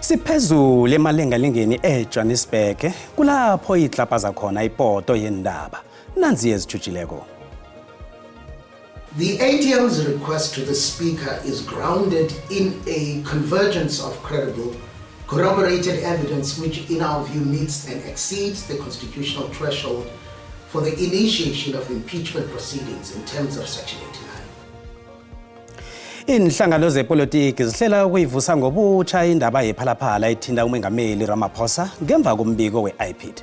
Siphezulu emalengalengeni eJohannesburg kulapho itlapa zakhona ipoto yendaba nanzi ezijujileko. The ATM's request to the Speaker is grounded in a convergence of credible, corroborated evidence which in our view meets and exceeds the constitutional threshold for the initiation of impeachment proceedings in terms of Section 89. Inhlangano zepolitiki zihlela ukuyivusa ngobutsha indaba yephalaphala ethinta uMengameli Ramaphosa ngemva kombiko we-IPID.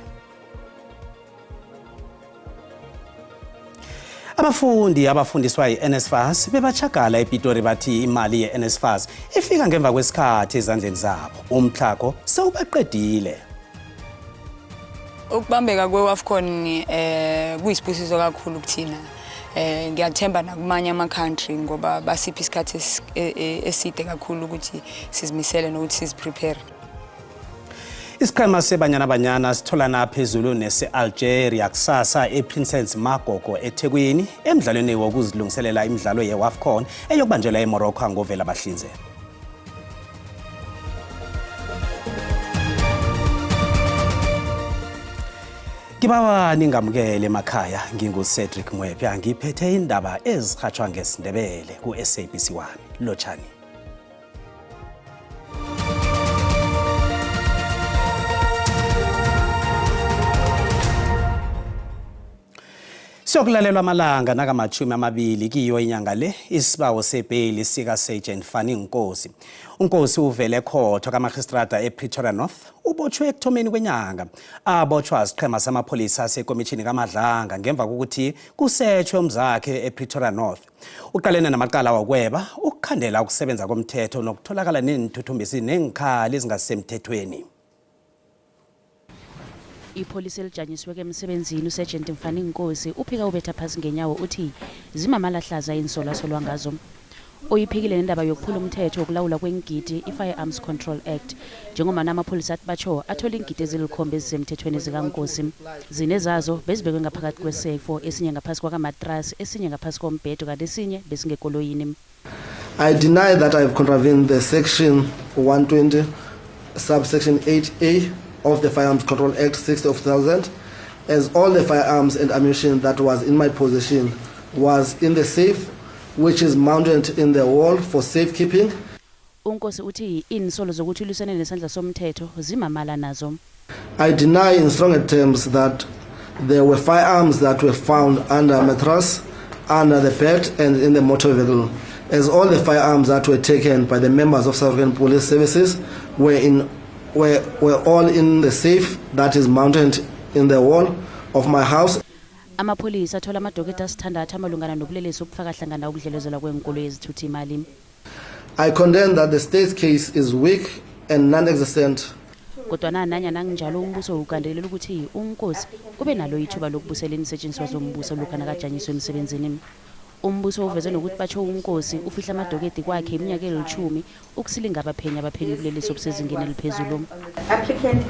Abafundi abafundiswa yi-NSFAS bebachagala ePitori bathi imali ye-NSFAS ifika ngemva kwesikhathi ezandleni zabo. Umtlako sewubaqedile. Ukubambeka kwe-AFCON kuyisibusiso kakhulu kuthina. Ngiyathemba nakumanye ama-country ngoba basipha isikhathi eside kakhulu ukuthi sizimisele nokuthi siziprepare. Isiqhema seBanyana sitholana phezulu nese-Algeria kusasa ePrincess Magogo eThekwini emidlalweni wokuzilungiselela imidlalo ye-AFCON eyokubanjelwa eMorocco ngovela bahlinze. Kibawa ningamukele emakhaya nginguCedric Mwepya ngiphethe indaba ezirhatshwa ngesindebele ku-SABC1 lotshani. Sokulalelwa amalanga nakamachumi amabili kiyo inyanga le isibawo sebheli sika Sergeant Fanny Nkosi. Unkosi uvele ekhotho kamagistrata ePretoria North ubotshwe ekuthomeni kwenyanga. Abotshwa isiqhema samapholisa sekomitshini kaMadlanga ngemva kokuthi kusetshwe umzakhe ePretoria North. Uqalene namaqala wokweba ukukhandela ukusebenza komthetho nokutholakala nenithuthumbisi nengikhali ezingasemthethweni. Ipolisi elijanyisiweke emsebenzini uSergeant Fanny Nkosi uphika ubetha phasi ngenyawo uthi zimamalahlaza insolasolwa ngazo. Uyiphikile nendaba yokuphula umthetho wokulawula kwengidi i-Firearms Control Act njengoba amapholisa athi batsho athola ingidi ezilikhomba ezisemthethweni zikaNkosi. Zine zazo bezibekwe ngaphakathi kwesefo, esinye ngaphasi kwakamatras, esinye ngaphasi kombhedo kanti esinye besingekoloyini. I deny that I have contravened the section 120 subsection 8A of the Firearms Control Act 60 of 2000, as all the firearms and ammunition that was in my possession was in the safe, which is mounted in the wall for safekeeping. Unkosi uthi insolo zokuthi ulisane nesandla somthetho zimamala nazo. I deny in stronger terms that there were firearms that were found under a mattress, under the bed and in the motor vehicle, as all the firearms that were taken by the members of South African Police Services were all in the safe that is mounted in the wall of my house. Amapholisa athola amadoketa asithandathu amalungana nobulelesi obufaka hlangana ukudlelezelwa kwenkolo yezithuthi imali. I condemn that the state's case is weak and non-existent. Kodwa nanya nanginjalo umbuso ukandelela ukuthi uNkosi kube nalo ithuba lokubusela insetshenziswa zombuso lokhana kajanyiswe emsebenzini. Umbuso uveze nokuthi batsho uNkosi ufihla amadoketi kwakhe iminyaka eli-10 ukusilinga abaphenyi ubulelesi obusezingeni eliphezulu. Applicant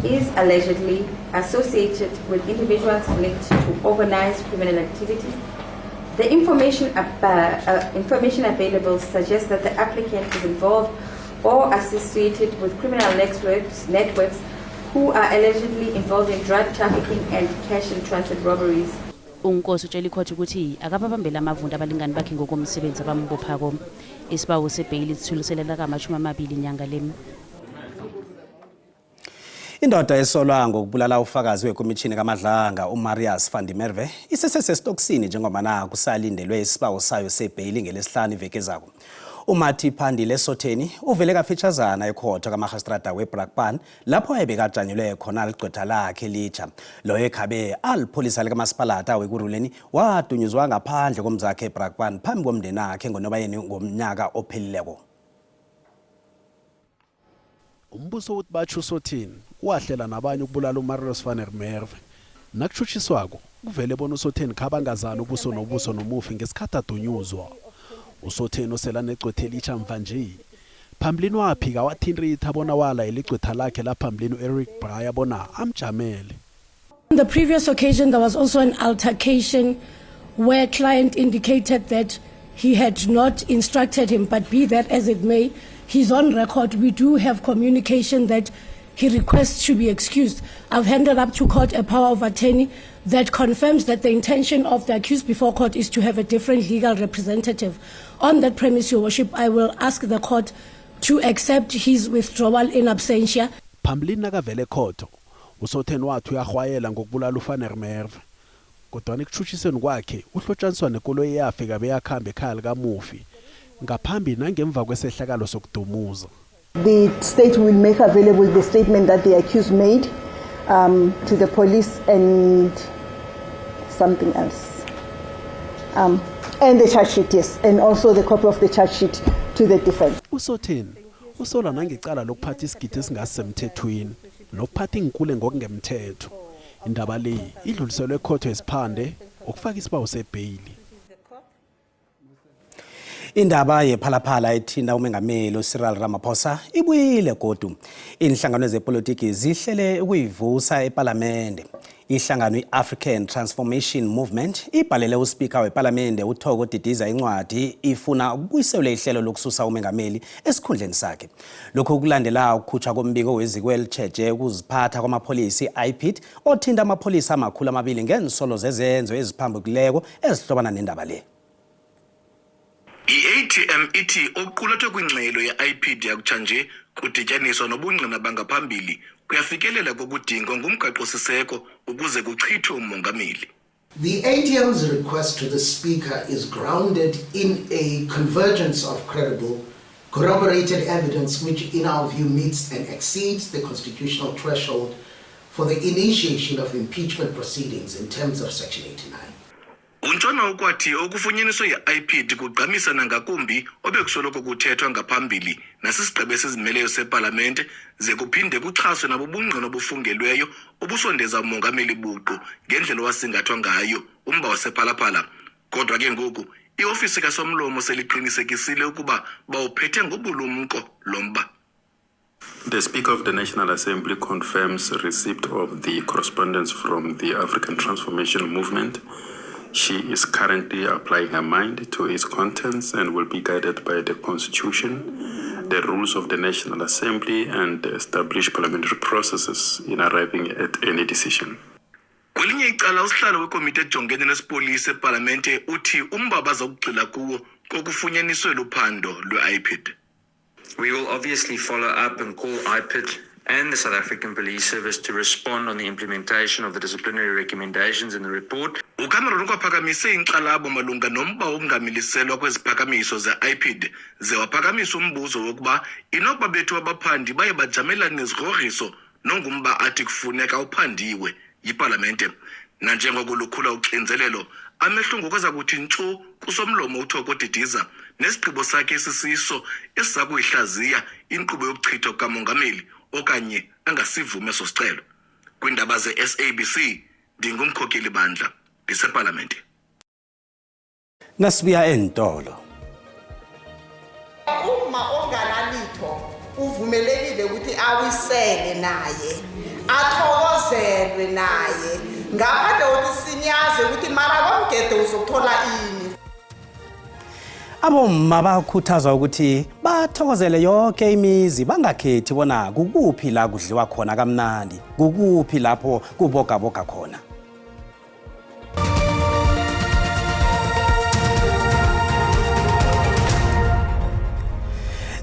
is allegedly associated with individuals linked to organized criminal activities. The information available suggests that the applicant is involved or associated with criminal networks who are allegedly involved in drug trafficking and cash in transit robberies. Unkosi utshela ikhotho ukuthi akababambela amavunda abalingani bakhe ngokomsebenzi abambophako. Isibawo sebheyili sithuluselela ka-20 inyanga le. Indoda esolwa ngokubulala ufakazi wekomitshini kaMadlanga uMarius van der Merwe isesesitokisini njengoba kusalindelwe isibawo sayo sebheyili ngelesihlanu iveke ezako. Umathi Phandile Sotheni uvele kafitshazana ekhotho kamagistrata weBrakpan lapho ayebekajanyelwe khona ligqwetha lakhe litsha. Loyo ekhabe alipholisa likamasipalata wekuruleni wadunyuzwa ngaphandle komzakhe eBrakpan phambi komndeni wakhe ngoNobayeni ngomnyaka ophelileko. Umbuso uthi batsho uSotheni wahlela nabanye ukubulala uMarius van der Merwe. Nakutshutshiswako kuvele bona uSotheni khabangazana ubuso nobuso nomufi ngesikhathi adunyuzwa. uSotheni osela negcwethe litsha mva nje phambilini waphika wathinritha bona wala eligcwetha lakhe laphambilini uEric Braya bona amjamele. On the previous occasion there was also an altercation where client indicated that he had not instructed him, but be that as it may, he's on record. We do have communication that he requests to be excused. I've handed up to court a power of attorney that confirms that the intention of the accused before court is to have a different legal representative. On that premise, Your Worship, I will ask the court to accept his withdrawal in absentia. Phambilini nakavele khotho uSotheni wathi uyahwayela ngokubulala uFan Merwe kodwa ekutshutshiseni kwakhe uhlotshaniswa nekoloyi yafika beyakhamba ekhaya likamufi ngaphambi nangemva kwesehlakalo sokudumuza. The state will make available the statement that the accused made to the police and something else. And the charge sheet, yes, and also the copy of the charge sheet to the defense. uSotheni usola nangicala lokuphatha isigidi esingasemthethweni nokuphatha inkule ngokungemthetho. Indaba le idluliselwe ekhotho esiphande ukufaka isibawo sebhayili. Indaba yephalaphala ethinta umengameli uCyril Ramaphosa ibuyile godu. Inhlangano zepolitiki zihlele ukuyivusa eParliament. Ihlangano iAfrican Transformation Movement ibhalele uSpeaker weParliament uThoko Didiza incwadi ifuna ukubuyisela ihlelo lokususa umengameli esikhundleni sakhe. Lokho kulandela ukukhutshwa kombiko weziko elitsheje ukuziphatha kwamapholisi iPID othinta amapholisi amakhulu amabili ngensolo zezenzo eziphambukileko ezihlobana nendaba le. I-ATM ithi okuqulathwe kwingxelo ye-IPD yakutshanje kudityaniswa nobungqina bangaphambili kuyafikelela kokudingwa ngumgaqo-siseko ukuze kuchithwe umongameli. The ATM's request to the Speaker is grounded in a convergence of credible, corroborated evidence which in our view meets and exceeds the constitutional threshold for the initiation of impeachment proceedings in terms of Section 89. Untshona ukwathi okufunyeniswe ye-IPD kugqamisa nangakumbi obekusoloko kuthethwa ngaphambili nasisigqibo esizimeleyo seParlamente ze kuphinde kuchaswe nabubungqina obufungelweyo obusondeza umongameli buqu ngendlela wasingathwa ngayo umba wasephalaphala. Kodwa ke ngoku iofisi kasomlomo seliqinisekisile ukuba bawuphethe ngobulumko lomba. The Speaker of the National Assembly confirms receipt of the correspondence from the African Transformation Movement. She is currently applying her mind to its contents and will be guided by the Constitution, the rules of the National Assembly, and the established parliamentary processes in arriving at any decision. Kwelinye icala usihlalo wekomiti ejongene nesipolisi eParlamente uthi umbabaza ukugxila kuwo kokufunyaniswe luphando lwe-IPID. We will obviously follow up and call IPID and the South African Police Service to respond on the implementation of the disciplinary recommendations in the report. uCameron ukwaphakamisa inkxalabo malunga nomba wokungamiliselwa kweziphakamiso ze-IPID ze waphakamisa umbuzo wokuba inokuba bethu abaphandi baye bajamelana nezigrogriso nongumba athi kufuneka uphandiwe yiParlamente. Nanjengokulukhula uxinzelelo amehlo ngokweza kuthi ntshu kusomlomo uThoko Didiza nesigqibo sakhe esisiso esiza kuyihlaziya inkqubo yokuchithwa kukamongameli okanye angasivume sosicelo. Kwindaba ze-SABC ndingumkhokeli bandla ndiseParlamente. Nasibuya entolo. Uma onganalitho uvumelekile ukuthi awisele naye athokozelwe naye ngaphandle kokuthi sinyaze ukuthi mara komgede uzothola ini. Abomma bakhuthazwa ukuthi bathokozele yonke imizi bangakhethi bona kukuphi la kudliwa khona kamnandi kukuphi lapho kubogaboga khona.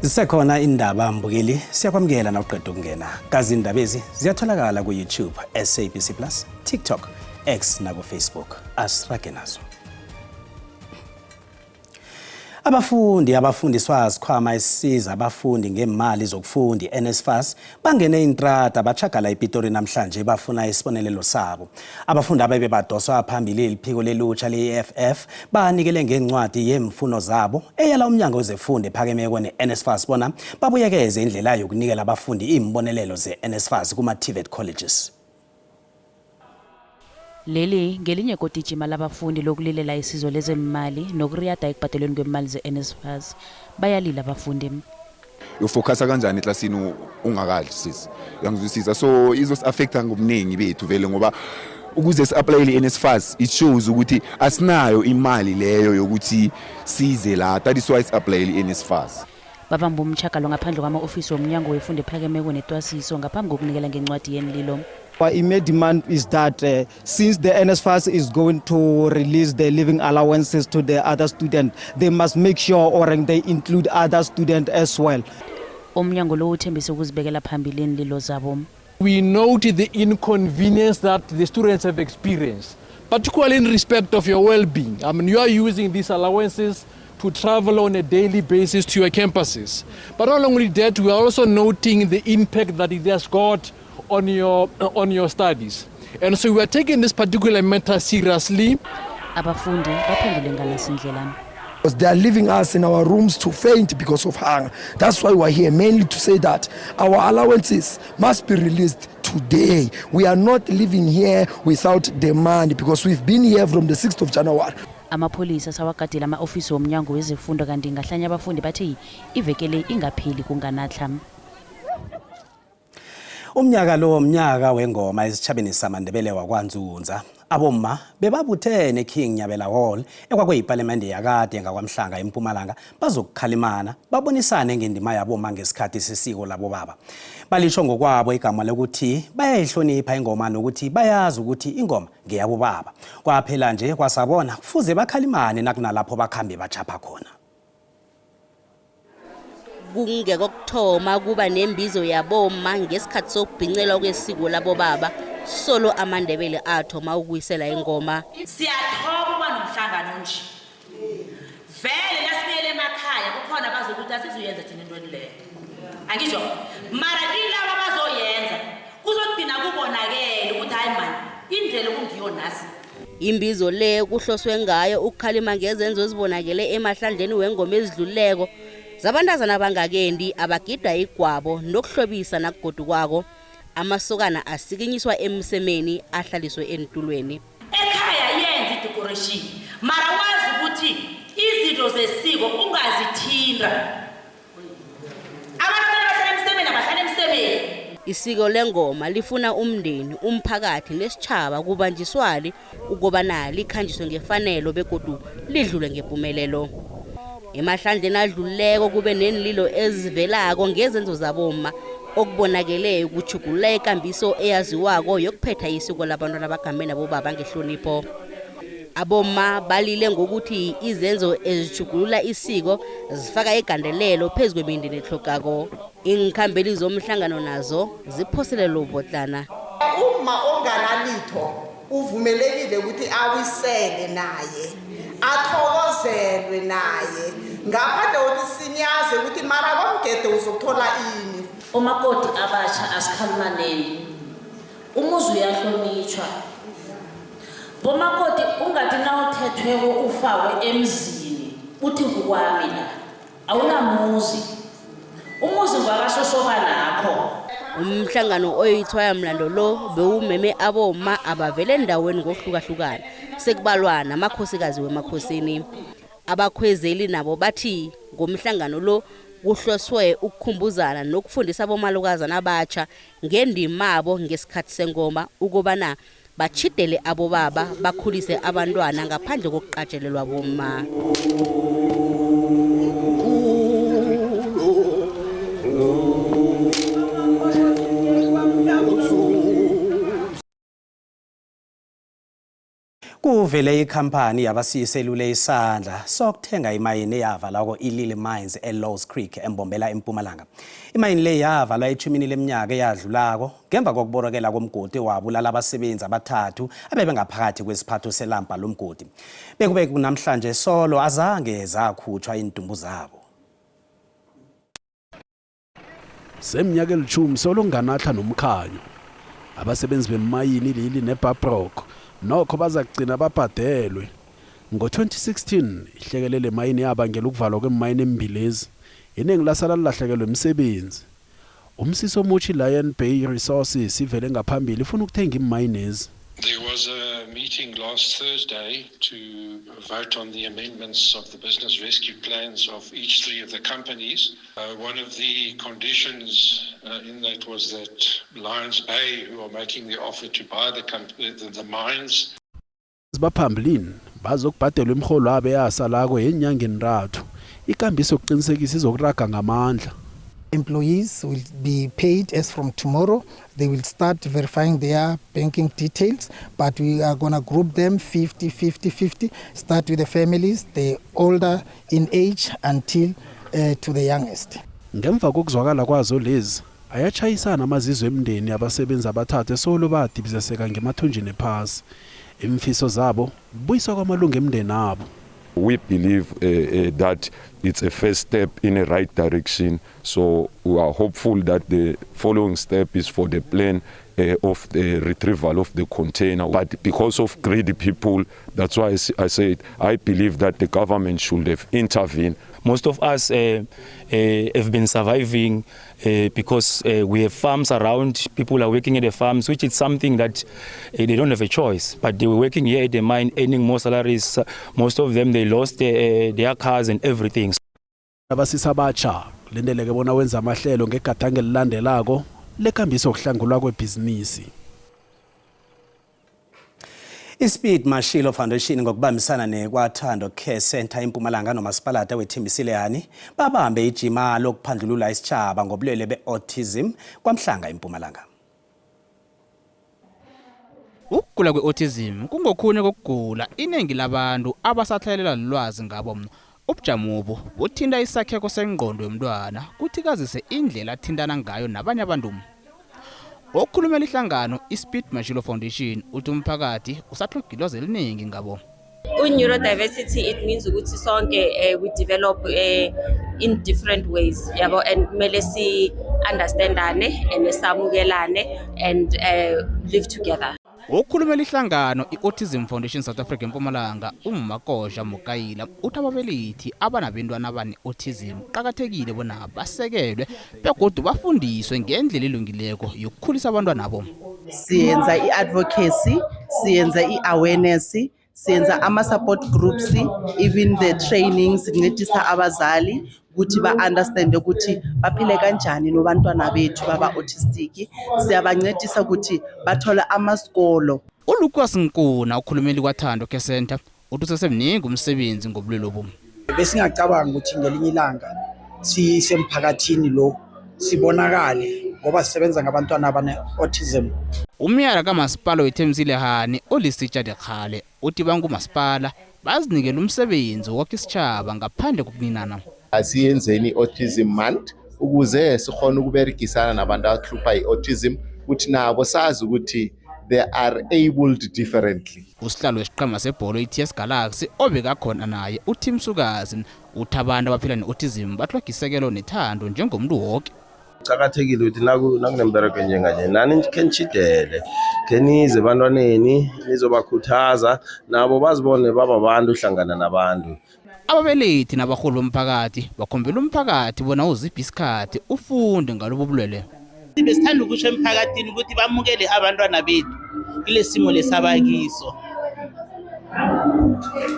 Zisekhona indaba mbukeli siyakwamukela nawuqeda ukungena. Kazi indabezi ziyatholakala ku YouTube, SABC Plus, TikTok, X na ku Facebook. Asirage nazo. Abafundi abafundiswa sikhwama esisiza abafundi ngemali zokufundi NSFAS bangene intrata bachagala ePitori namhlanje bafuna isibonelelo sabo. Abafundi ababe badoswa phambili liphiko lelutsha le-EFF banikele ngencwadi yemfuno zabo eyala umnyango wezefundo ephakemeko ne-NSFAS bona babuyekeze indlela yokunikela abafundi imbonelelo ze-NSFAS kuma-TVET colleges. Leli ngelinye kodijima labafundi lokulilela isizo lezemali nokuriyada ekubhadelweni kwemali ze-NSFAS bayalila abafundi. Ufocusa kanjani eklasini ungakadli sisi uyangizwisisa so affecta ngomningi bethu vele ngoba ukuze si-apply i-NSFAS it shows ukuthi asinayo imali leyo yokuthi size la that is why si-apply i-NSFAS. babamba umchakalo ngaphandle kwama-ofisi womnyango wefundo ephakemeko netwasiso ngaphambi kokunikela ngencwadi yenililo. Our immediate demand is that since the NSFAS is going to release the living allowances to the other students, they must make sure or they include other students as well. Umnyango lo uthembise ukuzibekela phambili inililo zabo. We note the inconvenience that the students have experienced, particularly in respect of your well-being. I mean, you are using these allowances to travel on a daily basis to your campuses. But not only that, we are also noting the impact that it has got on your studies. And so we are taking this particular matter seriously. Abafundi baphendule ngalesindlela. They are leaving us in our rooms to faint because of hunger. That's why we're here, mainly to say that our allowances must be released today. We are not living here without demand because we've been here from the 6th of January. Amapolisa sawagadela ama-ofisi womnyango wezifundo kanti ngahlanye abafundi bathi ivekele ingapheli kunganatla. Umnyaka lo umnyaka wengoma esichabeni samandebele wakwanzunza. Abomma bebabuthene King Nyabela Hall ekwakuyiparliament yakade ngakwamhlanga eMpumalanga bazokukhalimana babonisane ngendima yabomma ngesikhathi sesiko labo baba. Balisho ngokwabo igama lokuthi bayayihlonipha ingoma nokuthi bayazi ukuthi ingoma ngeyabo baba. Kwaphela nje kwasabona kufuze bakhalimane nakunalapho bakhambe bachapha khona. Kungekokuthoma kuba nembizo yabomma ngesikhathi sokubhincelwa kwesiko labo baba solo amandebele athoma ukuyisela ingoma. Siyathoba kuba nomhlangano nje. Vele lasibuyele emakhaya kukhona bazokuthi asizuyenza thina into leyo. Angisho mara ilaba bazoyenza kuzodina kubonakele ukuthi hayi man indlela kungiyo nasi. Imbizo le kuhloswe ngayo ukukhalima ngezenzo ezibonakele emahlandleni wengoma ezidluleko zabantazana bangakendi abagida igwabo nokuhlobisa nakugodu kwako. Amasokana asikinyiswa emsemeni ahlaliswe entulweni. Ekhaya yenza idecoration mara wazi ukuthi izinto zesiko ungazithinda. Abantu abahlala emsemeni abahlala emsemeni. Isiko lengoma lifuna umndeni, umphakathi nesitjhaba kubanjiswali ukubana likhanjiswe ngefanelo begodu lidlule ngempumelelo. Emahlandleni adluleko kube nenililo ezivelako ngezenzo zabomma okubonakele ukuchugulula ikambiso eyaziwako yokuphetha isiko labantwana abagambe nabo baba ngehlonipho. Abomma balile ngokuthi izenzo ezichugulula isiko zifaka igandelelo phezu kwemindeni ehlokako. Inkhambeli zomhlangano nazo ziphoselele ubotlana. Uma onganalitho uvumelekile ukuthi awisele naye athokozelwe naye ngaphandle kokuthi sinyaze ukuthi mara komgede uzothola ini. Omakoti abasha asikhalimaneni. Umuzi uyahlonitshwa. Bomakoti ungathi nawuthethweko ufakwe emzini uthi ngokwami la awunamuzi. Umuzi ngwakashoshova nakho. Umhlangano oyithwaya mlando lo bewumeme abomma abavele endaweni ngohlukahlukana sekubalwa namakhosikazi wemakhosini. Abakhwezeli nabo bathi ngomhlangano lo kuhloswe ukukhumbuzana nokufundisa abomalukazana abatsha ngendima abo ngesikhathi sengoma ukubana bachidele abobaba bakhulise abantwana ngaphandle kokuqatshelelwa bomma. Kuvele ikhampani yabasiselule isandla sokuthenga imayini eyavalwa ko-Ilili Mines eLows Creek embombela eMpumalanga. Imayini le yavalwa ethumini leminyaka eyadlulako ngemva kokuborokela komgodi wabulala abasebenzi abathathu abebengaphakathi kwesiphatho selampa lomgodi. Bekube kunamhlanje solo azange zakhutshwa indumbu zabo. Semnyaka elithumi solo nganatla nomkhanyo. Abasebenzi bemayini Ilili neBabrok nokho bazagcina babhadelwe. Ngo-2016 ihlekelele mayini yabangela ukuvalwa kwemayini embilezi iningi lasala lilahlekelwe imisebenzi. Umsisi omutsha Lion Bay Resources ivele ngaphambili ifuna ukuthenga imayinezi. There was a meeting last Thursday to vote on the amendments of the business rescue plans of each three of the companies. One of the conditions in that was that Lions Bay, who are making the offer to buy the mines, Baphambilini bazokubhadelwa imiholo abe yasalako yenyanga enrathu. ikambiso yokuqinisekisa izokuraga ngamandla. Employees will be paid as from tomorrow. They will start verifying their banking details, but we are going to group them 50-50-50. Start with the families, the older in age until to the youngest. Ngemva kokuzwakala kwazo lezi ayachayisana amazizwe emndeni abasebenzi abathathe solo badibizeseka ngemathunjini ephasi. Imfiso zabo buyiswa kwamalungu emndeni abo. We believe that it's a first step in a right direction, so we are hopeful that the following step is for the plan of the retrieval of the container. But because of greedy people, that's why I said I believe that the government should have intervened. Most of us have been surviving because we have farms around. People are working at the farms, which is something that they don't have a choice. But they were working here at the mine, earning more salaries. Most of them, they lost their cars and everything. Abasisa batsha lendeleke bona wenza amahlelo ngegadange elilandelako lekambiso okuhlangulwa kwebhizinisi. iSpeed Mashilo Foundation ngokubambisana neKwaThando Care Center eMpumalanga noMasipalata weThembisile Yani babambe ijima lokuphandlulula isitshaba ngobulwele beautism kwaMhlanga eMpumalanga. Ukugula kweautism kungokhune kokugula iningi labantu abasahlalela lolwazi ngabo. Ubujamo buthinta isakheko sengqondo yomntwana kuthi kazise indlela athintana ngayo nabanye abantu. Okhulumela ihlangano iSpeed Mashilo Foundation uthi umphakathi usahlogilwaze eliningi ngabo. Neurodiversity, it means ukuthi sonke we develop in different ways yabo, and kumele si understandane and samukelane and live together. Okhulumela ihlangano iAutism Foundation South Africa eMpumalanga uMakosha Mukayila uthi ababelethi abanabantwana abane-autism qakathekile bona basekelwe begodu bafundiswe ngendlela elungileko yokukhulisa abantwana nabo. Siyenza i-advocacy, siyenza i-awareness, siyenza ama-support groups, even the trainings sincedisa abazali ukuthi ba-understand ukuthi baphile kanjani nobantwana bethu baba-autistic. Siyabancedisa ukuthi bathole amasikolo. uLucas Nkuna ukhulumeli kwaThando Care Center uthi usesemningi umsebenzi ngobulwele lobu. Besingacabanga ukuthi ngelinye ilanga sisemphakathini lo sibonakale ngoba sisebenza ngabantwana abane-autism. Umyara kaMasipala weThembisile Yani olisitsha dekhale uthi bangumasipala bazinikela umsebenzi wokho isitshaba ngaphandle kokuninana. Asiyenzeni i-autism month ukuze sikhona ukuberegisana nabantu abahlupha i-autism ukuthi nabo sazi ukuthi they are abled differently. Usihlalo wesiqhema sebholo iTS Galaxy obekakhona naye uTim Sukazi uthi abantu abaphila ne-autism bathlogisekelo nethando njengomuntu wonke. Qakathekile ukuthi nakunembereko njenganje nani kenchidele kenize bantwaneni nizobakhuthaza nabo bazibone baba abantu hlangana nabantu. Ababelethi nabaholi bomphakathi bakhombela umphakathi bona uziphi isikhathi ufunde ngalobo bulwele. Besithanda ukusho emphakathini ukuthi bamukele abantwana bethu kule simo lesabakiso.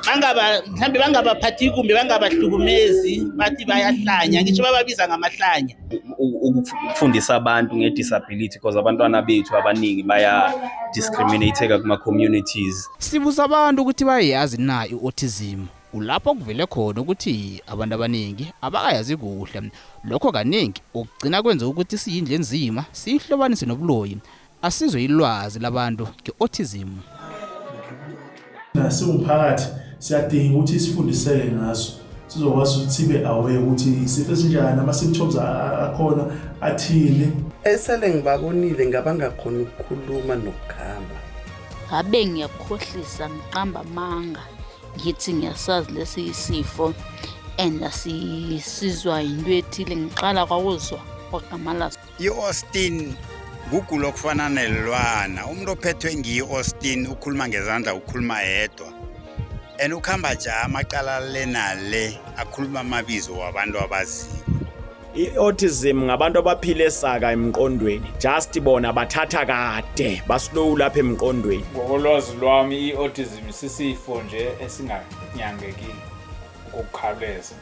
Mhlambe bangabaphathi kumbe bangabahlukumezi bathi bayahlanya ngisho bababiza ngamahlanya. Ukufundisa abantu ngedisability because abantwana bethu abaningi baya discriminateka kuma communities. Sibuza abantu ukuthi bayazi na iautism. Ulapho kuvele khona ukuthi abantu abaningi abakayazi kuhle. Lokho kaningi ukugcina kwenza ukuthi siyindle enzima sihlobanise nobuloyi asizwe ilwazi labantu ngeautism. Nasumphakathi siyadinga ukuthi sifundiseke ngaso sizokwazi ukuthi sibe aware ukuthi isifo esinjani ama-symptoms akhona athile. Esele ngibabonile ngabangakhona ukukhuluma nokukhamba. Ngabe ngiyakhohlisa ngiqamba amanga ngithi ngiyasazi lesi isifo and asisizwa into ethile ngiqala kwakuzwa kwakamalazi. I-Austin Google okufana nelwana umuntu ophethwe ngiyi-Austin ukhuluma ngezandla ukhuluma yedwa and ukhamba nje amaqala lenale akhuluma amabizo wabantu abaziyo. I-autism ngabantu abaphile esaka emqondweni just bona bathatha kade baslow lapha emqondweni. Ngokolwazi lwami i-autism sisifo nje esinganyangeki ngokukhawuleza.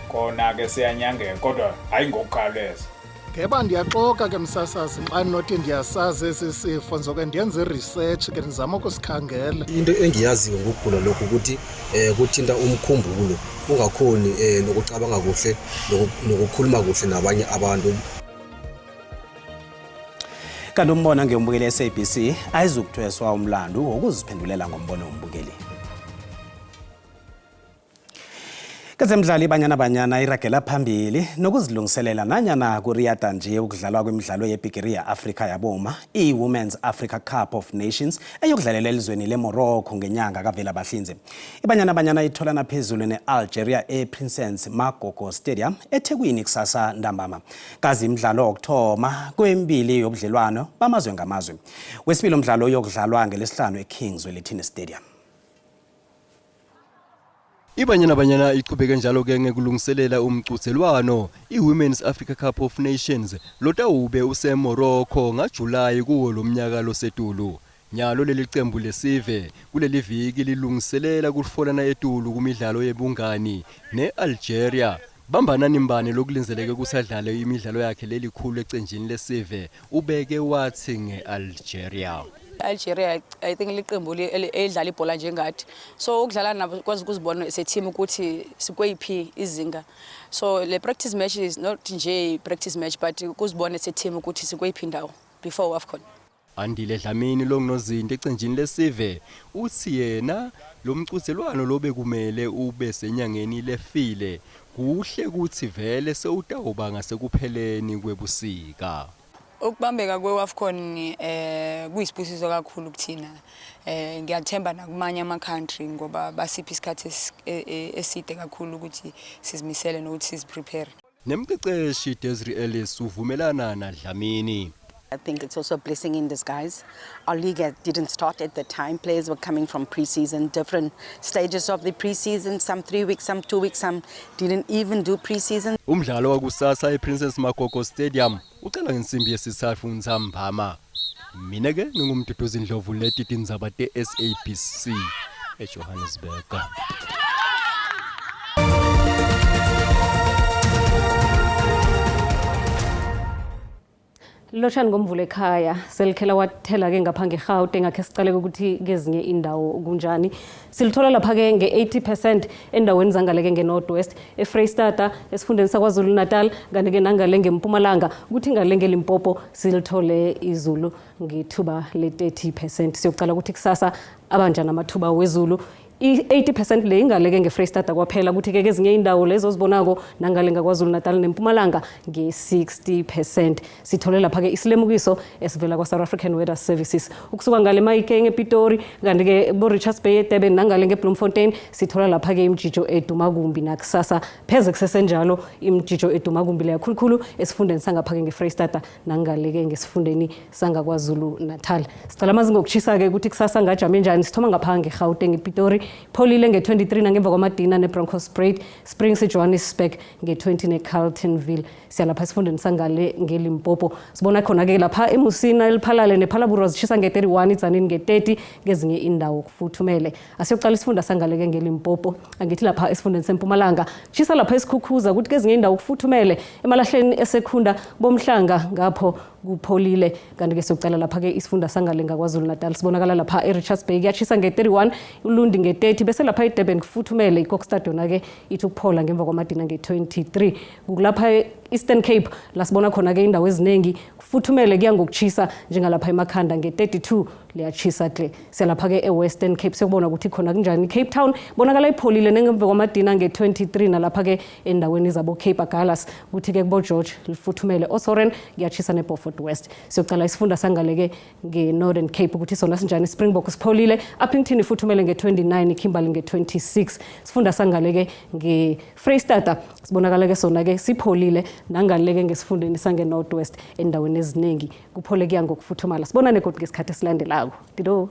Kona ke siyanyangeka kodwa hayi ngokukhawuleza. Ngeba ndiyaxoka ke msasazi xa nothi ndiyasazi esi sifo nzoke ndenze research ke ndizama ukusikhangela. Into engiyaziyo ngokugula lokhu ukuthi kuthinta umkhumbulo ungakhoni nokucabanga kuhle nokukhuluma kuhle nabanye abantu. Kanti umbona ngembukeli SABC ayizukuthweswa umlando wokuziphendulela ngombono wombukeli. Kezemidlalo ibanyana iragela phambili nokuzilungiselela nanyana kuriyada nje ukudlalwa kwemidlalo yebhigiri ya-Africa yaboma i-Women's Africa Cup of Nations eyokudlalela elizweni leMorocco ngenyanga kaVelabahlinze. Ibanyana itholana phezulu ne-Algeria ePrincess Magogo Stadium eThekwini kusasa ntambama. Kazi imidlalo okuthoma kwembili yobudlelwano bamazwe ngamazwe. Wesibili umdlalo yokudlalwa ngeLesihlanu eKings Welithini Stadium. Ibanyana ichubeke njalo ke ngekulungiselela umcuzelwano iWomen's Africa Cup of Nations lotawube useMorocco ngaJulayi kuwo lomnyaka losetulu. Nyalo leli qembu lesive kuleli viki lilungiselela kufolana etulu kumidlalo yebungani neAlgeria. Bambana nimbane lokulinzeleke kusadlala imidlalo yakhe lelikhulu ecenjini lesive ubeke wathi ngeAlgeria. Algeria I think liqembu elidlala ibhola njengathi so ukudlala nabo kwazi ukuzibona seteam ukuthi sikweyiphi izinga so le practice match is not nje practice match but ukuzibona seteam ukuthi sikweyiphi indawo before AFCON. Andile Dlamini longozinto ecenjini lesive uthi yena lo mcuzelwano lobe kumele ube senyangeni lefile kuhle ukuthi vele sewutawuba ngasekupheleni kwebusika. Ukubambeka kweAFCON kuyisibusiso kakhulu kuthina ngiyathemba nakumanye ama-country ngoba basipha isikhathi eside kakhulu ukuthi sizimisele nokuthi siziprepare. Nemqeqeshi Desiree Ellis uvumelana naDlamini. I think it's also a blessing in disguise. Our league didn't start at the time. Players were coming from pre-season, different stages of the pre-season, some 3 weeks, some 2 weeks, some didn't even do pre-season. Umdlalo wakusasa ePrincess Magogo Stadium uqala ngensimbi yesithathu ntambama. Mina ke ngingumduduzi Ndlovu leti tindzaba te-SABC eJohannesburg. Lochani ngomvulo ekhaya selikhela wathela ke ngapha ngeGauteng ngakhe sicale ukuthi kezinye indawo kunjani silithola lapha ke nge80% endaweni zangaleke ngeNorthwest eFreystata esifundeni saKwaZulu Natal kanti ke nangale ngeMpumalanga ukuthi ngale ngeLimpopo silithole izulu ngethuba le30% siyocala ukuthi kusasa abanjani amathuba wezulu i80% le ingaleke ngeFreystata kwaphela ukuthi ke kezinye indawo lezo zibonako nangale ngaKwaZulu Natal neMpumalanga nge60%. Sithole lapha ke isilemukiso esivela kwaSouth African Weather Services ukusuka ngale Mahikeng ePitori kanti ke boRichards Bay eDurban nangale ngeBloemfontein sithola lapha ke imjijo eduma kumbi nakusasa pheze kusesenjalo imjijo eduma kumbi le yakhulukhulu esifundeni sangapha ke ngeFreystata nangale ke ngesifundeni sangaKwaZulu Natal. Sicela amazinga okuchisa ke ukuthi kusasa ngajame njani sithoma ngapha ngeGauteng ePitori Pholile nge23 nangemva kwamadina neBroncosparade Springs eJohannesburg nge20 neCarltonville siyalapha esifundeni sangale ngeLimpopo sibona khona ke lapha eMusina eliphalale nePhalaburu zishisa nge31 iZanini nge30 ngezinye indawo kufuthumele asiyoqala isifunda sangale ke ngeLimpopo angithi lapha esifundeni seMpumalanga shisa lapha esikhukhuza ukuthi kezinye indawo kufuthumele emalahleni esekhunda bomhlanga ngapho kupholile kanti ke siyocala lapha ke isifunda sangale ngaKwaZulu Natal sibonakala lapha eRichards Bay kuyachisa nge31 uLundi nge30 bese lapha eDurban kufuthumele iKokstad yona ke ithi ukuphola ngemva kwamadina nge23 kulapha Eastern Cape la sibona khona ke indawo eziningi kufuthumele kuya ngokuchisa njengalapha eMakhanda nge32 liyachisa hle selapha ke eWestern Cape sekubona ukuthi khona kunjani Cape Town bonakala ipholile ngemva kwamadina nge23 nalapha ke endaweni zabo Cape Agulhas kuthi ke kubo George lifuthumele Osoren kuyachisa neBeaufort West siyocala isifunda sangale ke ngeNorthern Cape ukuthi sona sinjani Springbok sipholile Upington ifuthumele nge29 Kimberley nge26 sifunda sangale ke ngeFreystata sibonakala ke sona ke sipholile nangale ke ngesifundeni sangeNorthwest endaweni eziningi kuphole kuya ngokufuthumala sibonane kodwa ngesikhathi esilandelayo dido